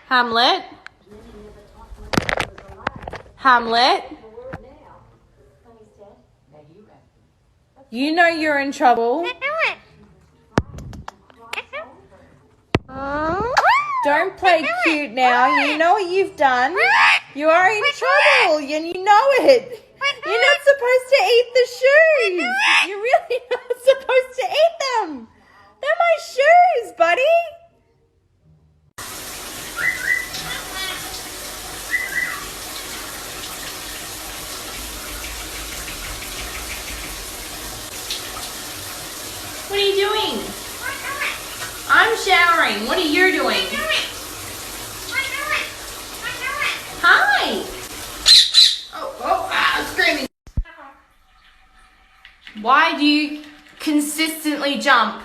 Hamlet? Hamlet? You know you're in trouble. Don't play cute now. You know what you've done. You are in trouble and you know it. You're not supposed to eat the shoes. You're really not supposed to eat them. They're my shoes, buddy. What are you doing? I'm showering. What are you doing? Hi. Screaming. Why do you consistently jump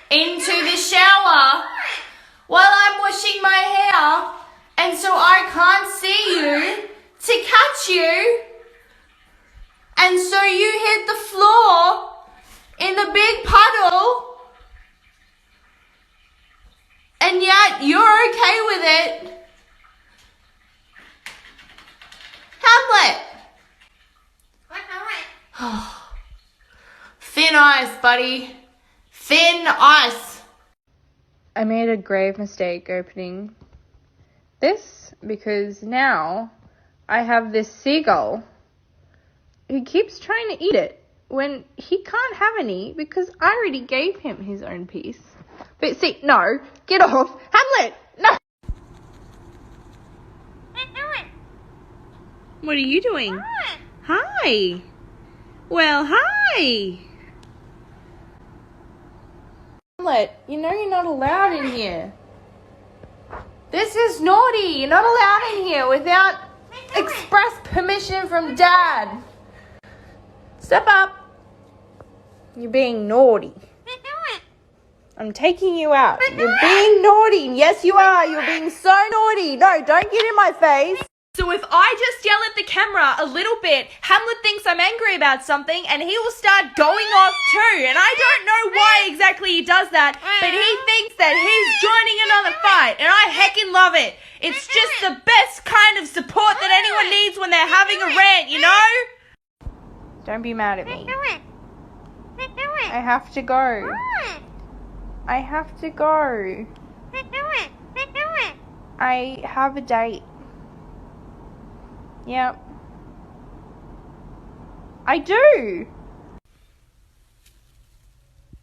into the shower while I'm washing my hair and so I can't see you to catch you and so you hit the floor in the big puddle and yet you're okay with it? Hamlet! Thin ice, buddy. Thin ice. I made a grave mistake opening this because now I have this seagull who keeps trying to eat it when he can't have any because I already gave him his own piece. But see, no, get off. Hamlet, no. What are you doing? Hi. Well, hi. Hamlet, you know you're not allowed in here. This is naughty. You're not allowed in here without express permission from Dad. Step up. You're being naughty. I'm taking you out. You're being naughty. Yes, you are. You're being so naughty. No, don't get in my face. So if I just yell at the camera a little bit, Hamlet thinks I'm angry about something and he will start going off too. And I don't know why exactly he does that, but he thinks that he's joining another fight. And I heckin' love it. It's just the best kind of support that anyone needs when they're having a rant, you know? Don't be mad at me. I have to go. I have to go. I have a date. Yep. I do.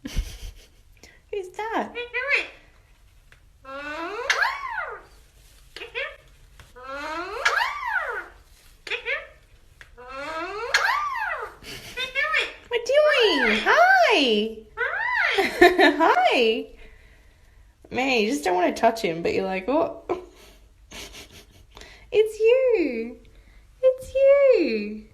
Who's that? What doing? Hi. Hi. Man, you just don't want to touch him, but you're like, oh. It's you. It's you.